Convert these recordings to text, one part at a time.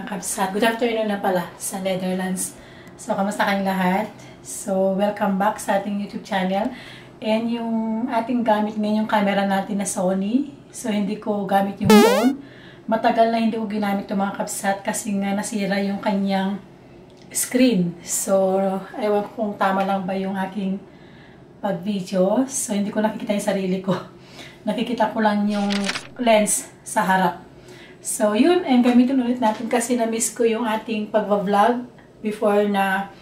mga kabsat. Good afternoon na pala sa Netherlands. So, kamusta kayong lahat? So, welcome back sa ating YouTube channel. And yung ating gamit ngayon yung camera natin na Sony. So, hindi ko gamit yung phone. Matagal na hindi ko ginamit yung mga kabsat kasi nga nasira yung kanyang screen. So, ewan ko kung tama lang ba yung aking pag-video. So, hindi ko nakikita yung sarili ko. Nakikita ko lang yung lens sa harap. So, yun. And gamitin ulit natin kasi na-miss ko yung ating pag-vlog before na.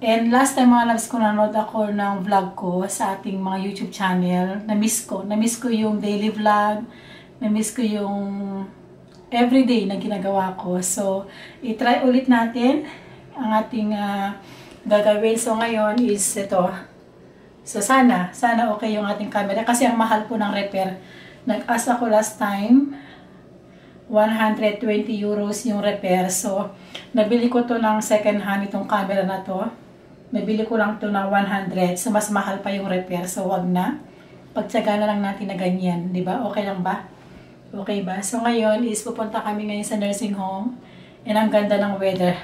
And last time mga loves ko nanood ako ng vlog ko sa ating mga YouTube channel. Na-miss ko. Na-miss ko yung daily vlog. Na-miss ko yung everyday na ginagawa ko. So, i-try ulit natin ang ating gagawin. So, ngayon is ito. So, sana okay yung ating camera. Kasi ang mahal po ng repair. Nag-ask ako last time. 120 euros yung repair. So, nabili ko to ng second hand itong camera na to. Nabili ko lang to ng 100. So, mas mahal pa yung repair. So, wag na. Pagtsaga na lang natin na ganyan. Diba? Okay lang ba? Okay ba? So, ngayon is pupunta kami ngayon sa nursing home. And ang ganda ng weather.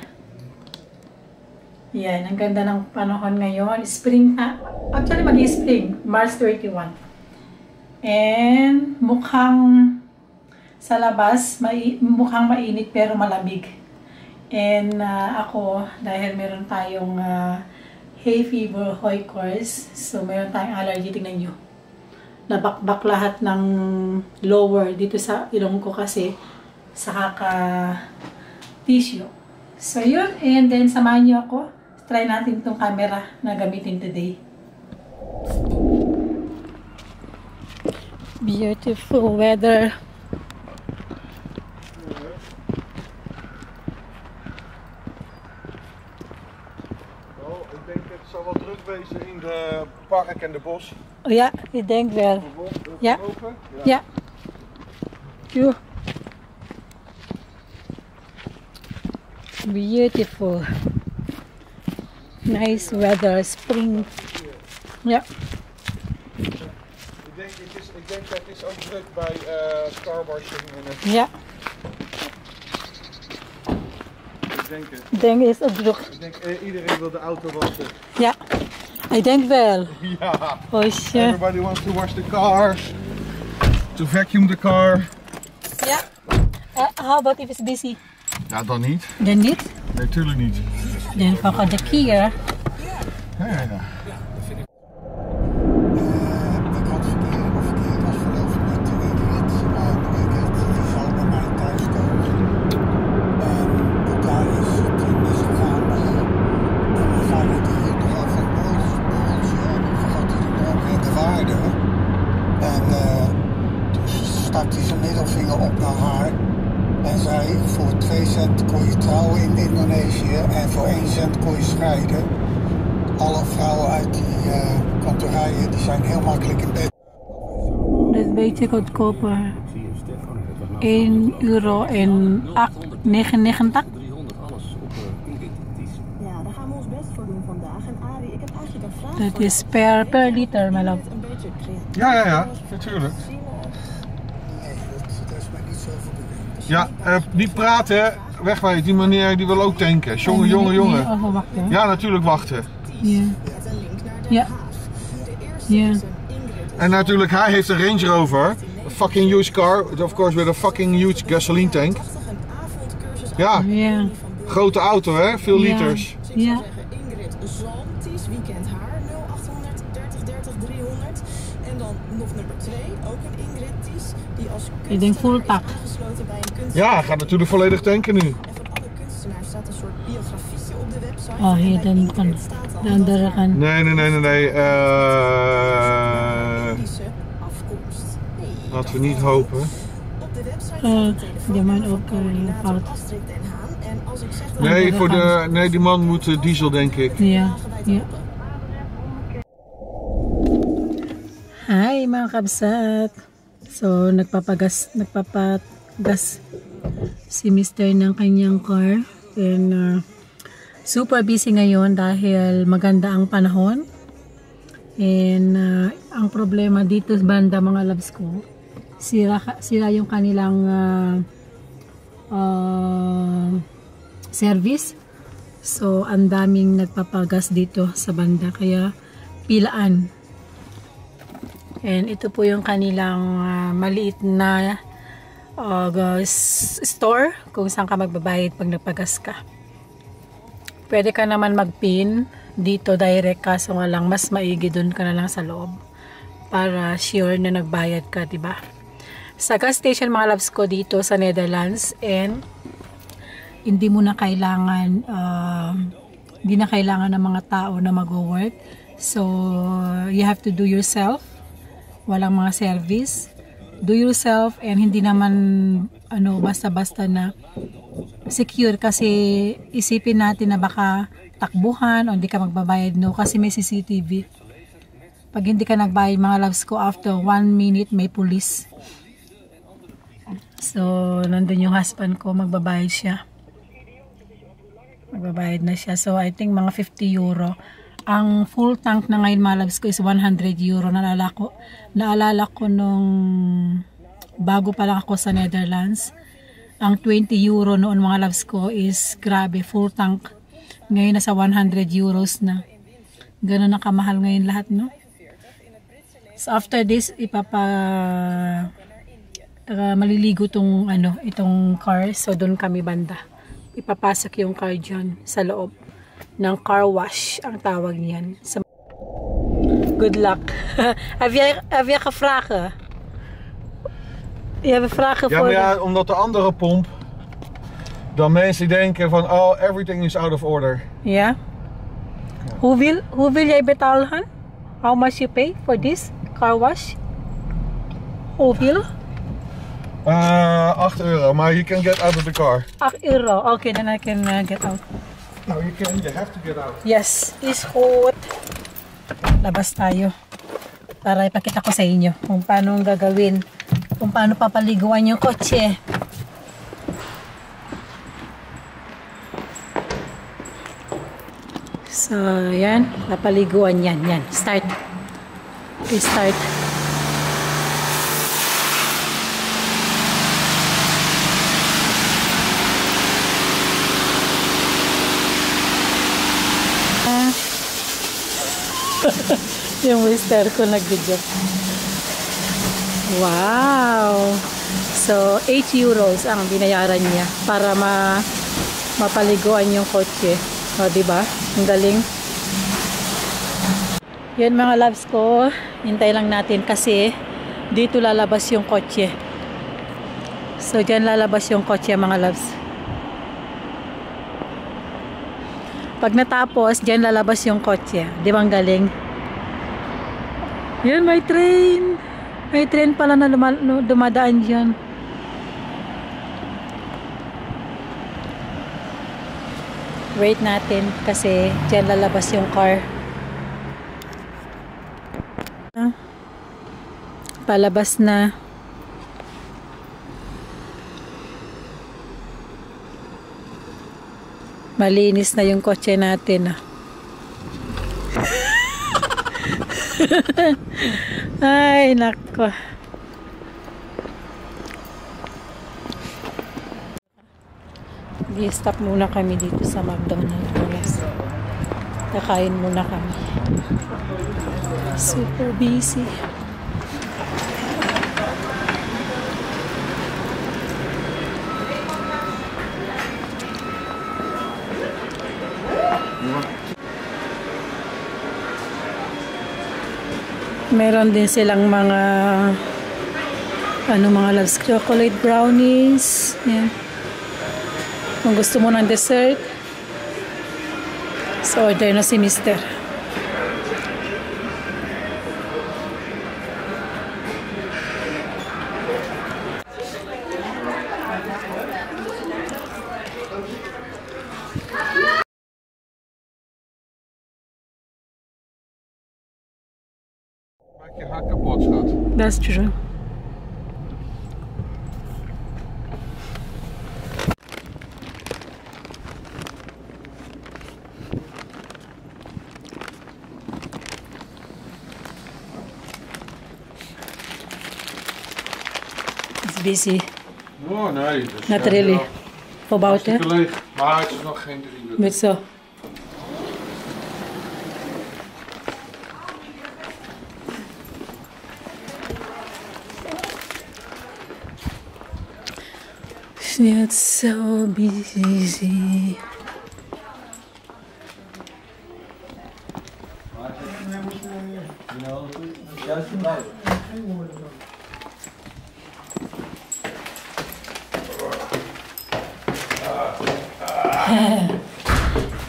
Yan. Ang ganda ng panahon ngayon. Spring na. Actually, mag-spring. March 31. And mukhang sa labas, mukhang mainit pero malamig. And ako, dahil meron tayong hay fever, Hooikers, so meron tayong allergy, tingnan nyo. Nabakbak lahat ng lower dito sa ilong ko kasi sa kaka-tissue. So yun, and then samahan nyo ako. Try natin itong camera na gamitin today. Beautiful weather. Het zal wel druk wezen in de park en de bos. Oh ja, ik denk wel. Ja. Ja. Ja. Beautiful. Nice weather, spring. Ja. Ik denk dat het is ook druk bij carwashing en het. Ja. Ik denk is ook druk. Ik denk iedereen wil de auto wassen. Ja, ik denk wel. Ja. Osje. Everybody wants to wash the cars, to vacuum the car. Ja. How about if it's busy? Ja, dan niet. Dan niet? Nee, tuurlijk niet. Dan van de Kia. Ja. Stak hij zijn middelvinger op naar haar en zei: voor 2 cent kon je trouwen in Indonesië en voor 1 cent kon je scheiden. Alle vrouwen uit die kantorijen die zijn heel makkelijk in bed. Dat is een beetje goedkoper. 1 euro en 8,99. Ja, daar gaan we ons best voor doen vandaag. En Arie, ik heb eigenlijk een vraag. Dat is per liter, my love. Een beetje creatief. Ja, natuurlijk. Nee, dat is mij niet zo verdoemd. Ja, niet praten, wegwijzen. Die meneer die wil ook tanken. Jongen. Oh, wachten. Ja, natuurlijk wachten. Ja. Ja. Ja. En natuurlijk, hij heeft een Range Rover. A fucking huge car. Of course, with a fucking huge gasoline tank. Ja, Ja. grote auto hè, veel liters. Ja. Ingrid Zalmties, weekend haar, 0800 30 30 300. En dan nog nummer 2, ook een Ingrid Ties, die als Ik denk full kunstenaar pak. is aangesloten bij een kunstenaar. Ja, hij gaat natuurlijk volledig tanken nu. En van alle kunstenaars staat een soort biografietje op de website. Oh, En hier bij dan Ingrid kan staat al de andere kant. Nee. Indische afkomst. Nee, Laten we niet hopen. op de website staat een telefoon die man van ook coördinator fout. Astrid Den Haan. En als ik zeg dat Nee, die man moet diesel denk ik. Ja. Ja. Hi mga kabsat. So nagpapagas si Mr. ng kanyang car. And super busy ngayon dahil maganda ang panahon. And ang problema dito sa banda mga loves ko, sira yung kanilang service. So, ang daming nagpapagas dito sa banda. Kaya, pilaan. And ito po yung kanilang maliit na store kung saan ka magbabayad pag nagpagas ka. Pwede ka naman mag-pin dito direct, kaso nga lang mas maigi dun ka na lang sa loob para sure na nagbayad ka, diba? Sa gas station mga loves ko dito sa Netherlands, and hindi mo na kailangan ng mga tao na mag-work. So, you have to do yourself. Walang mga service. Do yourself, and hindi naman basta-basta na secure, kasi isipin natin na baka takbuhan o hindi ka magbabayad. No, kasi may CCTV. Pag hindi ka nagbayad mga loves ko, after 1 minute may police. So, nandun yung husband ko, magbabayad siya. Magbabayad na siya. So, I think mga 50 euro. Ang full tank na ngayon mga loves ko is 100 euro. Naalala ko nung bago pa lang ako sa Netherlands. Ang 20 euro noon mga loves ko is grabe, full tank. Ngayon nasa 100 euros na. Ganun na kamahal ngayon lahat, no? So after this, maliligo itong car. So doon kami banda. Ipapasok yung car dyan sa loob ng car wash, ang tawag niyan. Good luck. Heb jij gevraagd? Je hebt vragen ja, voor... maar ja, omdat de andere pomp, dan mensen denken van, oh, everything is out of order. Ja? Hoeveel jij betalen? How much you pay for this car wash? Hoeveel? 8 euro, maar you can get out of the car. 8 euro. Okay, then I can get out. No, you have to get out. Yes, is goed. Labas tayo. Para ipakita ko sa inyo kung paano gagawin. Kung paano papaliguan yung kotse. So, yan. Papaliguan yan. Yan. Start. Okay, start. Yung mister ko nag-video. Wow! So, 8 euros ang binayaran niya para mapaliguan yung kotse. O, diba? Ang galing. Yan mga loves ko. Hintay lang natin kasi dito lalabas yung kotse. So, dyan lalabas yung kotse mga loves. Pag natapos, dyan lalabas yung kotse. Di ba ang galing? Yan, may train. May train pala na dumadaan dyan. Wait natin kasi dyan lalabas yung car. Palabas na. Malinis na yung kotse natin. Ay, nako. I-stop muna kami dito sa McDonald's. Kakain muna kami. Super busy. Meron din silang mga mga loves, chocolate brownies. Yan. Kung gusto mo ng dessert, so order na si Mister. Maak je haar kapot, schat. That's true. It's busy. Oh nee, dus, Not really. Voor buiten? hartstikke leeg. Maar het is nog geen 3 uur. Met zo. It's so busy.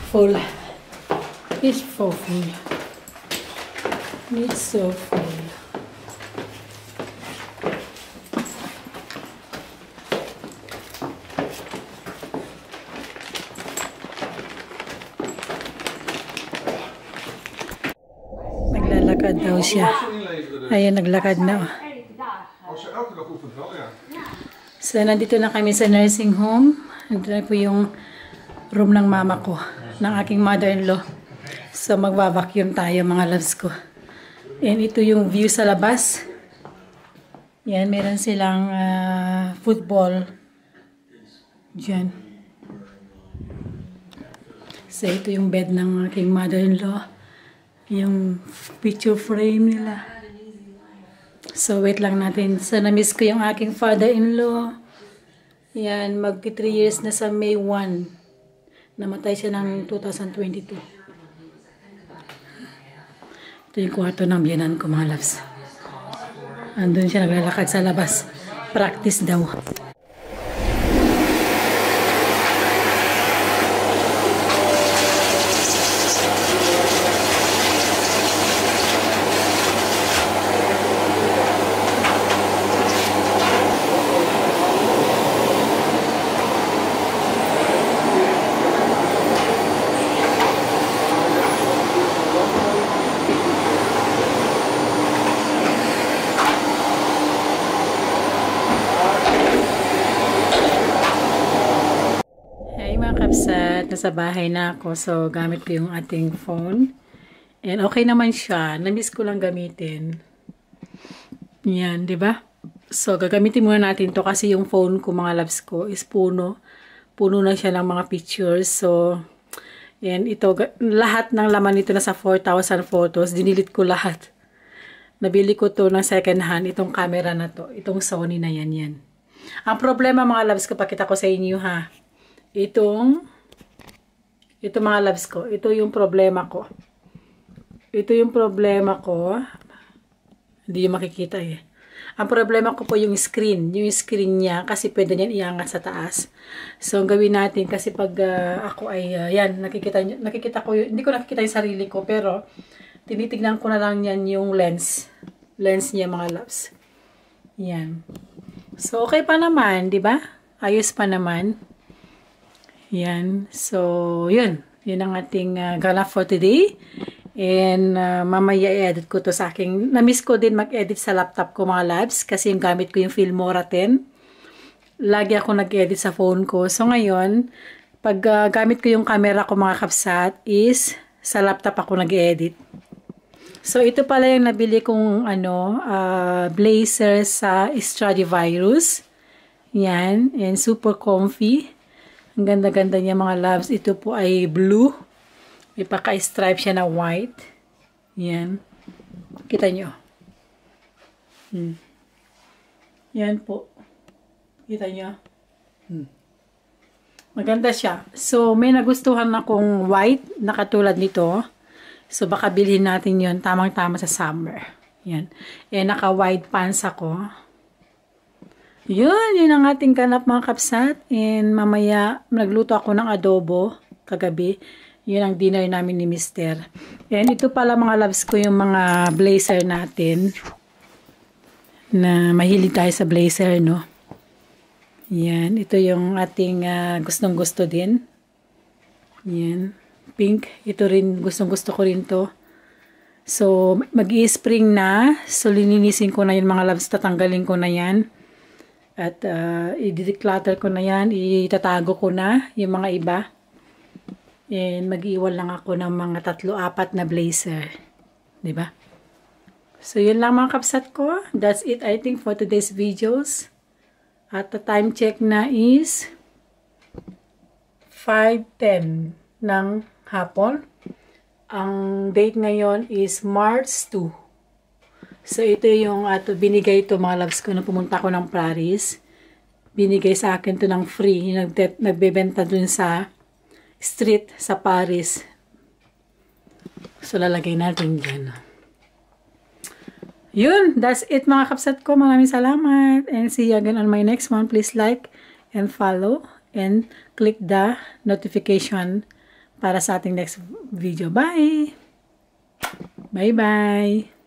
Full. It's so full. It's so full. Naglalakad daw siya. Ayan, naglakad na. Als je elke dag oefent wel, ja. So, nandito na kami sa nursing home. Ito na po yung room ng mama ko, ng aking mother-in-law. So, magva-vacuum tayo mga loves ko. And ito yung view sa labas. Yan, meron silang football. Diyan. So, ito yung bed ng aking mother-in-law. Yung picture frame nila. So, wait lang natin. So, na-miss ko yung aking father-in-law. Yan, mag 3 years na sa May 1. Namatay siya ng 2022. Ito yung kwarto ng biyanan ko, mga loves. Andun siya naglalakad sa labas. Practice daw. Nasa bahay na ako, so gamit ko yung ating phone. And okay naman siya. Na-miss ko lang gamitin. Yan, di ba? So, gagamitin muna natin to kasi yung phone ko, mga loves ko, is puno. Puno na siya ng mga pictures. So, and ito, lahat ng laman nito nasa 4,000 photos. Dinilit ko lahat. Nabili ko to ng second hand, itong camera na to. Itong Sony na yan, yan. Ang problema, mga loves ko, pakita ko sa inyo, ha. Ito mga loves ko, ito yung problema ko. Ito yung problema ko. Hindi yung makikita eh. Ang problema ko po yung screen. Yung screen niya kasi pwede niyan iangat sa taas. So, ang gawin natin kasi pag ako ay, yan, nakikita ko, hindi ko nakikita yung sarili ko, pero tinitignan ko na lang yan yung lens. Lens niya mga loves. Yan. So, okay pa naman, di ba? Ayos pa naman. Yan. So, yun. Yun ang ating gala for today. And mamaya i-edit ko to sa aking... Na-miss ko din mag-edit sa laptop ko mga labs. Kasi yung gamit ko yung Filmora 10. Lagi ako nag-edit sa phone ko. So, ngayon, pag gamit ko yung camera ko mga kapsat is sa laptop ako nag-edit. So, ito pala yung nabili kong blazer sa Stradivarius. Yan. And super comfy. Ang ganda-ganda niya mga loves. Ito po ay blue. May paka-stripe siya na white. Yan. Kita nyo. Yan po. Kita nyo. Maganda siya. So, may nagustuhan akong white na katulad nito. So, baka bilhin natin yon tamang-tama sa summer. Yan. Eh, naka-white pants ako. Yun ang ating ganap mga kapsat. And mamaya, nagluto ako ng adobo kagabi. Yun ang dinner namin ni Mister. And ito pala mga loves ko yung mga blazer natin. Na mahilig tayo sa blazer, no? Yan. Ito yung ating gustong-gusto din. Yan. Pink. Ito rin, gustong-gusto ko rin to. So, mag-i-spring na. So, lininisin ko na yun mga loves. Tatanggalin ko na yan. At i-declutter ko na yan, itatago ko na yung mga iba. And mag-iwan lang ako ng mga 3-4 na blazer. Diba? So, yun lang mga kapsat ko. That's it, I think, for today's videos. At the time check na is 5:10 ng hapon. Ang date ngayon is March 2. So, ito yung binigay to mga loves ko na pumunta ko ng Paris. Binigay sa akin to ng free. Nagbebenta dun sa street sa Paris. So, lalagay natin dyan. Yun, that's it mga kapsat ko. Maraming salamat. And see you again on my next one. Please like and follow and click the notification para sa ating next video. Bye! Bye-bye!